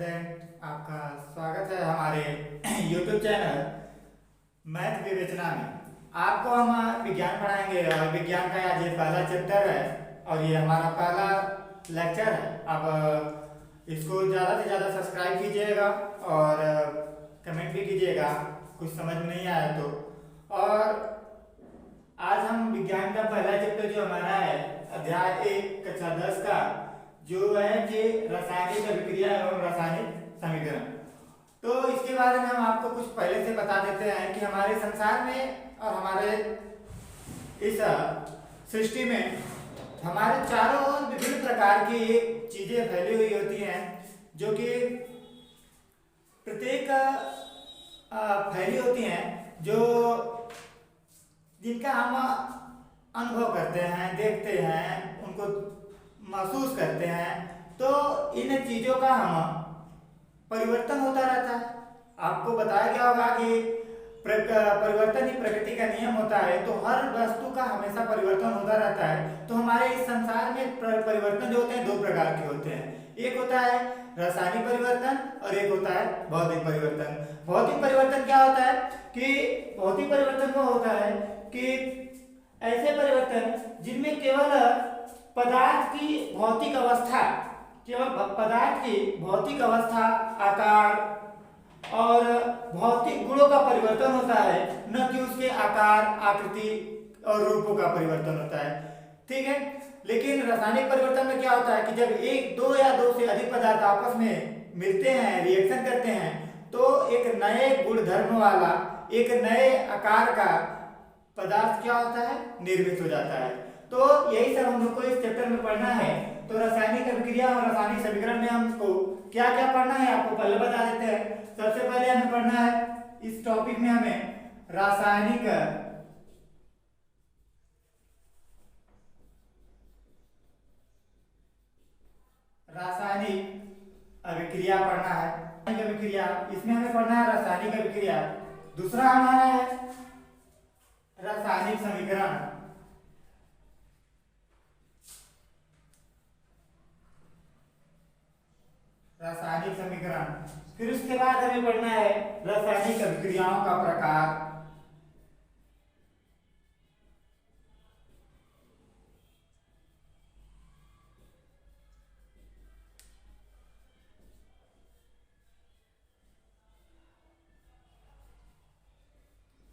Student, आपका स्वागत है हमारे YouTube चैनल मैथ विवेचना में। आपको हम विज्ञान पढ़ाएंगे और विज्ञान का आज ये पहला चैप्टर है और ये हमारा पहला लेक्चर है। आप इसको ज़्यादा से ज़्यादा सब्सक्राइब कीजिएगा और कमेंट भी कीजिएगा कुछ समझ में नहीं आया तो। और आज हम विज्ञान का पहला चैप्टर जो हमारा है अध्याय 1 कक्षा 10 का जो है कि रासायनिक अभिक्रिया एवं रासायनिक समीकरण। तो इसके बारे में हम आपको कुछ पहले से बता देते हैं कि हमारे संसार में और हमारे इस सृष्टि में हमारे चारों ओर विभिन्न प्रकार की चीजें फैली हुई होती हैं जो कि प्रत्येक फैली होती हैं जो जिनका हम अनुभव करते हैं, देखते हैं, उनको महसूस करते हैं। तो इन चीजों का हम परिवर्तन होता रहता है। आपको बताया गया होगा कि परिवर्तन ही प्रकृति का नियम होता है, तो हर वस्तु का हमेशा परिवर्तन होता रहता है। तो हमारे इस संसार में परिवर्तन जो होते हैं दो प्रकार के होते हैं। एक होता है रासायनिक परिवर्तन और एक होता है भौतिक परिवर्तन। भौतिक परिवर्तन क्या होता है कि भौतिक परिवर्तन वो होता है कि ऐसे परिवर्तन जिनमें केवल पदार्थ की भौतिक अवस्था, केवल पदार्थ की भौतिक अवस्था, आकार और भौतिक गुणों का परिवर्तन होता है, न कि उसके आकार, आकृति और रूपों का परिवर्तन होता है। ठीक है। लेकिन रासायनिक परिवर्तन में क्या होता है कि जब एक, दो या दो से अधिक पदार्थ आपस में मिलते हैं, रिएक्शन करते हैं, तो एक नए गुणधर्म वाला, एक नए आकार का पदार्थ क्या होता है, निर्मित हो जाता है। तो यही सब हम लोग को इस चैप्टर में पढ़ना है। तो रासायनिक अभिक्रिया और रासायनिक समीकरण में हमको क्या क्या पढ़ना है आपको पहले बता देते हैं। सबसे पहले हमें पढ़ना है इस टॉपिक में हमें रासायनिक अभिक्रिया पढ़ना है। अभिक्रिया, इसमें हमें पढ़ना है रासायनिक अभिक्रिया। दूसरा हमारा है रासायनिक समीकरण। रासायनिक समीकरण, फिर उसके बाद हमें पढ़ना है रासायनिक अभिक्रियाओं का प्रकार।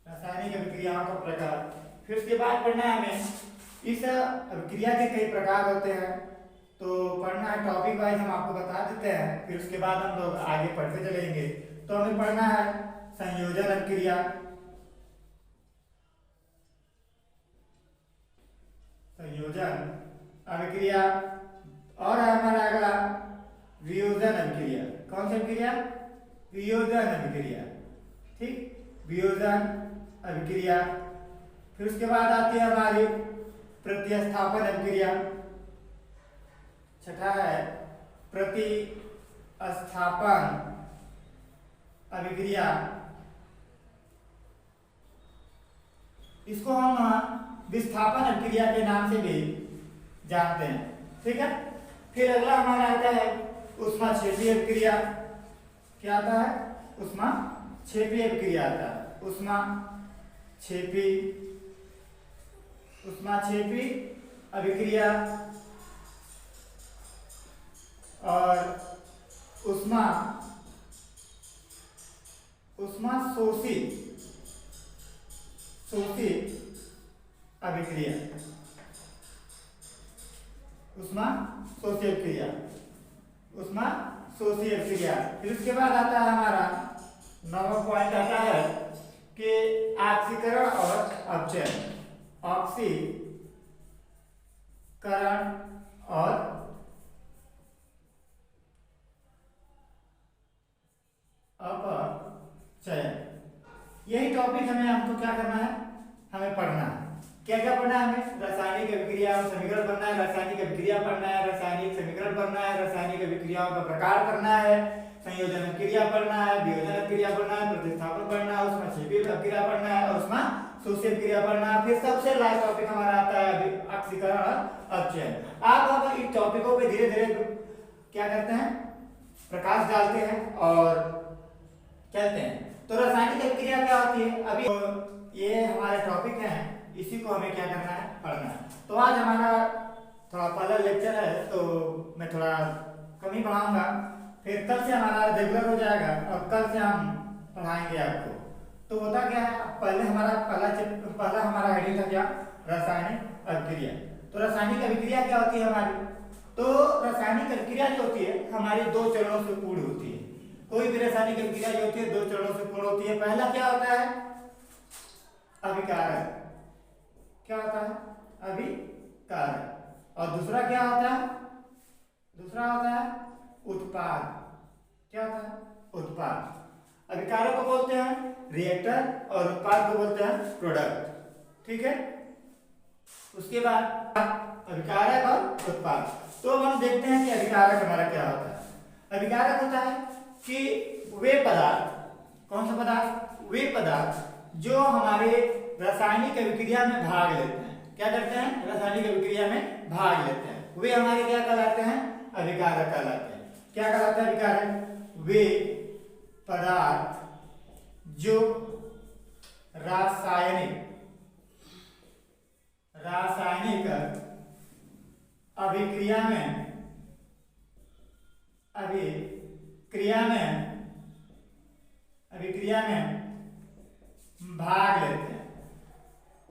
रासायनिक अभिक्रियाओं का प्रकार, फिर उसके बाद पढ़ना है हमें इस अभिक्रिया के कई प्रकार होते हैं। तो पढ़ना है टॉपिक वाइज, हम आपको बता देते हैं, फिर उसके बाद हम लोग आगे पढ़ते चलेंगे। तो हमें पढ़ना है संयोजन अभिक्रिया, संयोजन अभिक्रिया, और हमारा अगला वियोजन अभिक्रिया। कौन सी अभिक्रिया? वियोजन अभिक्रिया। ठीक, वियोजन अभिक्रिया। फिर उसके बाद आती है हमारी प्रतिस्थापन अभिक्रिया। छठा है प्रतिस्थापन अभिक्रिया। इसको हम विस्थापन अभिक्रिया के नाम से भी जानते हैं। ठीक है। फिर अगला हमारा आता है ऊष्माक्षेपी अभिक्रिया। क्या आता है? ऊष्माक्षेपी अभिक्रिया आता है। ऊष्माक्षेपी अभिक्रिया और शोषी अभिक्रिया। शोषी अभिक्रिया। फिर उसके बाद आता है हमारा 9वां पॉइंट आता है कि ऑक्सीकरण और अपचयन। ऑक्सीकरण और अपचयन, यही टॉपिक हमें हमको क्या करना है, हमें पढ़ना है। क्या क्या पढ़ना है हमें? रासायनिक अभिक्रिया और समीकरण पढ़ना है, रासायनिक अभिक्रिया पढ़ना है, रासायनिक समीकरण पढ़ना है, रासायनिक अभिक्रियाओं का प्रकार पढ़ना है, संयोजन अभिक्रिया पढ़ना है, वियोजन अभिक्रिया पढ़ना है, प्रतिस्थापन पढ़ना है, ऊष्माक्षेपी अभिक्रिया पढ़ना है और ऊष्माशोषी अभिक्रिया पढ़ना है। फिर सबसे लास्ट टॉपिक हमारा आता है ऑक्सीकरण और अपचयन। आप इस टॉपिकों पे धीरे धीरे क्या करते हैं, प्रकाश डालते आगे हैं और चलते हैं। तो रासायनिक अभिक्रिया क्या होती है, अभी तो ये हमारे टॉपिक है, इसी को हमें क्या करना है, पढ़ना है। तो आज हमारा थोड़ा पहला लेक्चर है, तो मैं थोड़ा कम ही पढ़ाऊंगा, फिर कल से हमारा रेगुलर हो जाएगा और कल से हम पढ़ाएंगे आपको। तो होता क्या है, पहला हमारा हेडिंग था क्या, रासायनिक अभिक्रिया। तो रासायनिक अभिक्रिया क्या होती है हमारी, तो रासायनिक अभिक्रिया जो होती है हमारी दो चरणों से पूर्ण होती है। कोई भी रासायनिक अभिक्रिया जो होती है दो चरणों से पूर्ण होती है। पहला क्या होता है, अभिकारक, क्या होता है, अभिकारक। और दूसरा क्या होता है, दूसरा होता है उत्पाद, क्या होता है, उत्पाद। अभिकारक को बोलते हैं रिएक्टर और उत्पाद को बोलते हैं प्रोडक्ट, ठीक है। उसके बाद अभिकारक और उत्पाद। तो अब हम देखते हैं कि अभिकारक हमारा क्या होता है। अभिकारक होता है कि वे पदार्थ, कौन सा पदार्थ, वे पदार्थ जो हमारे रासायनिक अभिक्रिया में भाग लेते हैं, क्या करते हैं, रासायनिक अभिक्रिया में भाग लेते हैं, वे हमारे क्या कहलाते हैं, अभिकारक कहलाते हैं। क्या कहलाते हैं अभिकारक, वे पदार्थ जो रासायनिक अभिक्रिया में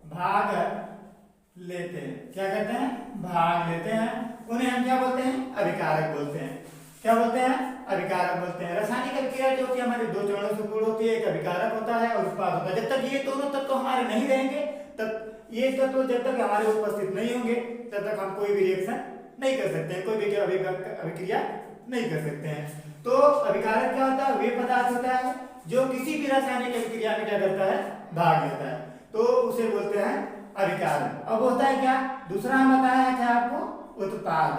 भाग लेते हैं, क्या करते हैं, भाग लेते हैं, उन्हें हम क्या बोलते हैं, अभिकारक बोलते हैं। क्या बोलते हैं, अभिकारक बोलते हैं। रासायनिक अभिक्रिया जो होती है हमारी दो चरणों से पूर्ण होती है, एक अभिकारक होता है और उत्पाद होता है। जब तक ये दोनों तत्व हमारे नहीं रहेंगे, तब ये तत्व जब तक हमारे उपस्थित नहीं होंगे तब तक हम कोई भी रिएक्शन नहीं कर सकते हैं, कोई भी अभिक्रिया नहीं कर सकते हैं। तो अभिकारक क्या होता है, वे पदार्थ होता है जो किसी भी रासायनिक अभिक्रिया में क्या करता है, भाग लेता है, तो उसे बोलते हैं अभिकारक। अब होता है क्या, दूसरा हम बताया था आपको, उत्पाद।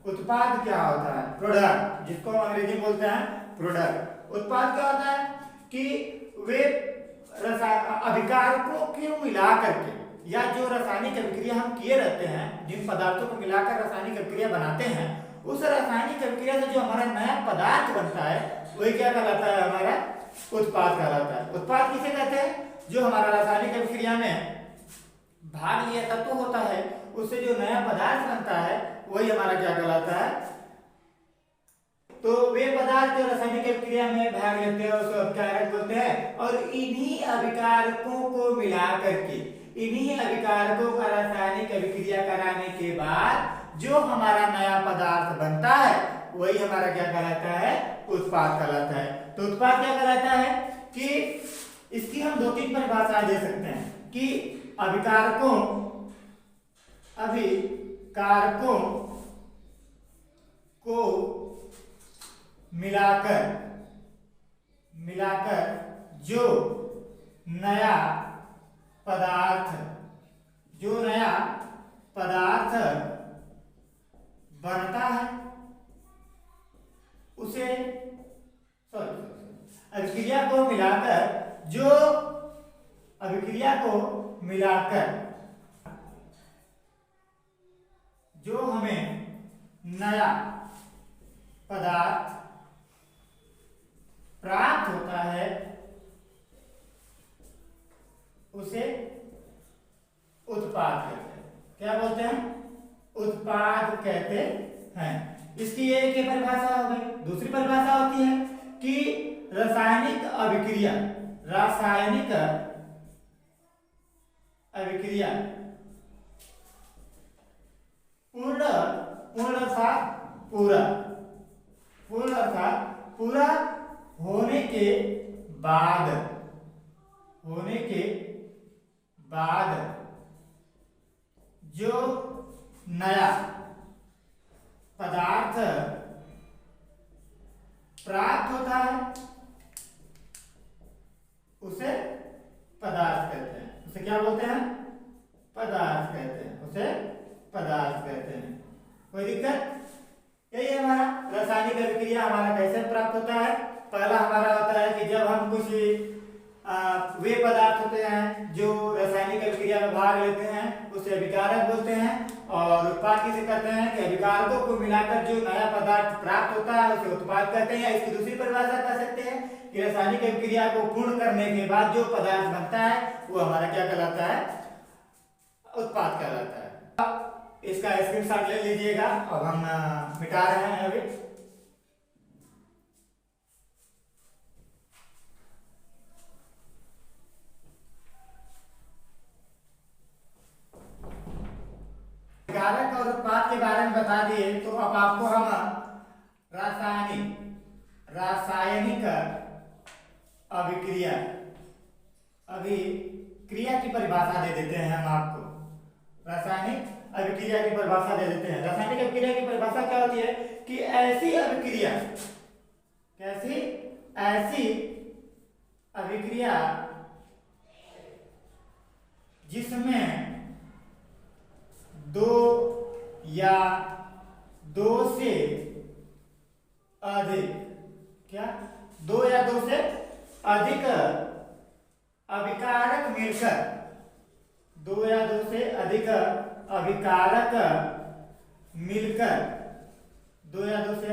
उत्पाद क्या होता है, प्रोडक्ट, जिसको हम अंग्रेजी में बोलते हैं प्रोडक्ट। उत्पाद क्या होता है कि वे अभिकारकों को मिला करके, या जो रासायनिक अभिक्रिया हम किए रहते हैं, जिन पदार्थों को मिलाकर रासायनिक अभिक्रिया बनाते हैं, उस रासायनिक अभिक्रिया से जो हमारा नया पदार्थ बनता है वही क्या कहलाता है, हमारा उत्पाद कहलाता है। उत्पाद किसे कहते हैं, जो हमारा रासायनिक अभिक्रिया में भाग लिया तत्व होता है, उससे जो नया पदार्थ बनता है वही हमारा क्या कहलाता है। तो वे पदार्थ जो रासायनिक अभिक्रिया में भाग लेते हैं उसको अभिकारक बोलते हैं। और इन्हीं अभिकारकों को मिला करके, इन्हीं अभिकारकों का रासायनिक अभिक्रिया कराने के बाद जो हमारा नया पदार्थ बनता है वही हमारा क्या कहलाता है, उत्पाद कहलाता है। तो उत्पाद क्या कहलाता है कि इसकी हम दो तीन परिभाषाएं दे सकते हैं कि अभिकारकों को मिलाकर जो नया पदार्थ बनता है उसे, अभिक्रिया को मिलाकर जो हमें नया पदार्थ प्राप्त होता है उसे उत्पाद कहते हैं। क्या बोलते हैं, उत्पाद कहते हैं। इसकी एक परिभाषा हो गई। दूसरी परिभाषा होती है कि रासायनिक अभिक्रिया पूर्ण अर्थात पूरा होने के बाद जो नया पदार्थ प्राप्त होता है उसे पदार्थ कहते हैं। उसे क्या बोलते हैं, पदार्थ कहते हैं, उसे पदार्थ कहते हैं। कोई दिक्कत, यही है हमारा रासायनिक अभिक्रिया हमारा कैसे प्राप्त होता है। पहला हमारा होता है कि जब हम कुछ वे पदार्थ होते हैं जो रासायनिक अभिक्रिया में भाग लेते हैं उसे अभिकारक बोलते हैं। और उत्पाद किसे कहते हैं कि अभिकारकों को मिलाकर जो नया पदार्थ प्राप्त होता है उसे उत्पाद कहते हैं। या इसकी दूसरी परिभाषा कह सकते हैं कि रासायनिक अभिक्रिया को पूर्ण करने के बाद जो पदार्थ बनता है वो हमारा क्या कहलाता है, उत्पाद कहलाता है। अब इसका स्क्रीनशॉट ले लीजिएगा। अब हम मिटा रहे हैं अभी। कारक और उत्पाद के बारे में बता दिए, तो अब आपको हम रासायनिक अभिक्रिया की परिभाषा दे देते हैं। हम आपको रासायनिक अभिक्रिया की परिभाषा दे देते हैं। रासायनिक अभिक्रिया की परिभाषा क्या होती है कि ऐसी अभिक्रिया जिसमें दो या दो से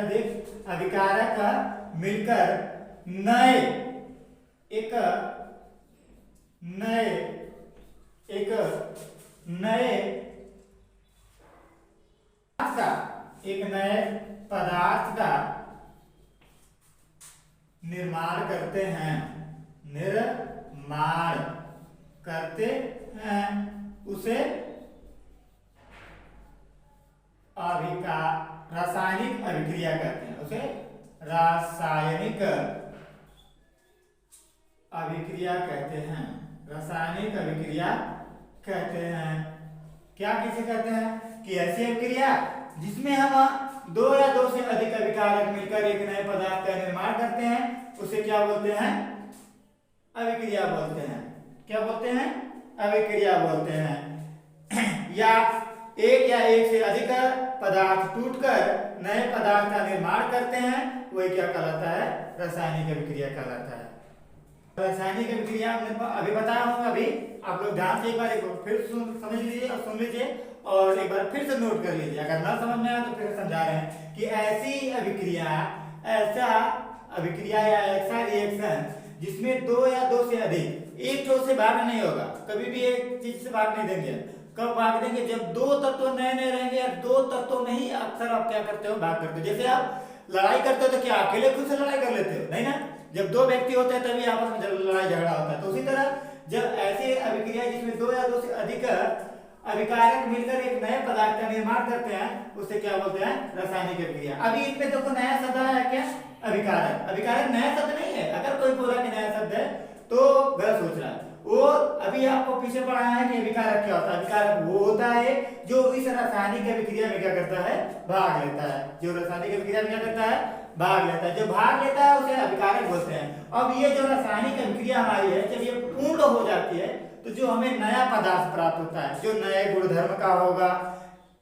अधिक अभिकारक मिलकर नए पदार्थ का निर्माण करते हैं उसे रासायनिक अभिक्रिया कहते हैं। रासायनिक अभिक्रिया कहते हैं। क्या किसे कहते हैं कि ऐसी अभिक्रिया जिसमें हम दो या दो से अधिक अभिकारक मिलकर एक नए पदार्थ का निर्माण करते हैं उसे क्या बोलते हैं, अभिक्रिया बोलते हैं। क्या बोलते हैं, अभिक्रिया बोलते हैं। या एक से अधिक पदार्थ टूटकर नए पदार्थ का निर्माण करते हैं, वही क्या कहलाता है, रासायनिक अभिक्रिया कहलाता है। रासायनिक अभिक्रिया अभी बताया हूँ। अभी आप लोग ध्यान से एक बार फिर समझ लीजिए और सुन लीजिए और एक बार फिर से नोट कर लीजिए। अगर ना समझ में आया तो फिर समझा रहे हैं कि ऐसी अभिक्रिया या ऐसा रिएक्शन जिसमें दो या दो से अधिक, एक दो से भाग नहीं होगा, कभी भी एक चीज से भाग नहीं देंगे। कब भाग देंगे, जब दो तत्व नए रहेंगे। या दो तत्व नहीं, अक्सर आप क्या करते हो, भाग करते हो। जैसे आप लड़ाई करते हो तो क्या अकेले खुद से लड़ाई कर लेते हो, नहीं ना। जब दो व्यक्ति होते हैं तभी आपस में लड़ाई झगड़ा होता है। तो उसी तरह जब ऐसे अभिक्रिया जिसमें दो या दो से अधिक अभिकारक मिलकर एक नए पदार्थ का निर्माण करते हैं उसे क्या बोलते हैं, रासायनिक अभिक्रिया। अभी इसमें देखो नया शब्द है क्या, अभिकारक। अभिकारक नया शब्द नहीं है। अगर कोई बोला कि नया शब्द है तो गलत सोच रहा है। वो अभी आपको पीछे पढ़ाया है कि अभिकारक क्या होता है। अभिकारक वो होता है जो इस रासायनिक अभिक्रिया में क्या करता है, भाग लेता है। जो रासायनिक अभिक्रिया में क्या करता है, भाग लेता है। जो भाग लेता है उसे अभिकारक बोलते हैं। अब ये जो रासायनिक अभिक्रिया हमारी है, जब ये पूर्ण हो जाती है तो जो हमें नया पदार्थ प्राप्त होता है, जो नए गुणधर्म का होगा,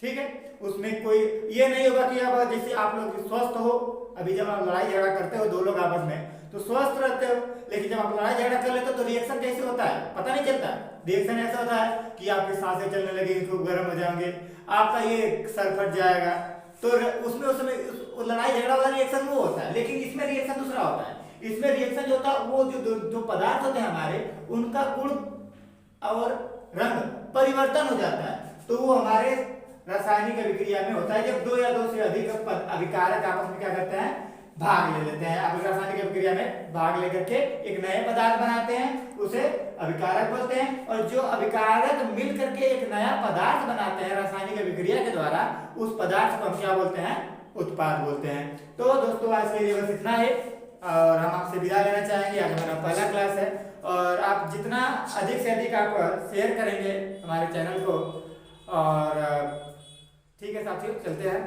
ठीक है, उसमें कोई ये नहीं होगा कि अब जैसे आप लोग स्वस्थ हो, अभी जब आप लड़ाई झगड़ा करते हो दो लोग आपस में तो स्वस्थ रहते हो, लेकिन जब आप लड़ाई झगड़ा कर लेते हो तो रिएक्शन कैसे होता है पता नहीं चलता। रिएक्शन ऐसा होता है कि आपकी सांसें चलने लगेगी, खूब गर्म हो जाएंगे, आपका ये सर फट जाएगा। तो उसमें उस समय लड़ाई झगड़ा वाला रिएक्शन वो होता है। लेकिन इसमें रिएक्शन दूसरा होता है। इसमें रिएक्शन जो होता है वो जो पदार्थ होते हैं हमारे, उनका गुण और रंग परिवर्तन हो जाता है। तो वो हमारे रासायनिक अभिक्रिया में होता है जब दो या दो से अधिक अभिकारक आपस में क्या करते हैं, भाग ले लेते हैं। अब रासायनिक अभिक्रिया में भाग लेकर के एक नए पदार्थ बनाते हैं, उसे अभिकारक बोलते हैं। और जो अभिकारक मिल करके एक नया पदार्थ बनाते हैं रासायनिक अभिक्रिया के द्वारा, उस पदार्थ को हम क्या बोलते हैं, उत्पाद बोलते हैं। तो दोस्तों आज के लिए बस इतना है और हम आपसे विदा लेना चाहेंगे। आज हमारा पहला क्लास है और आप जितना अधिक से अधिक आप शेयर करेंगे हमारे चैनल को। और ठीक है साथियों, चलते हैं।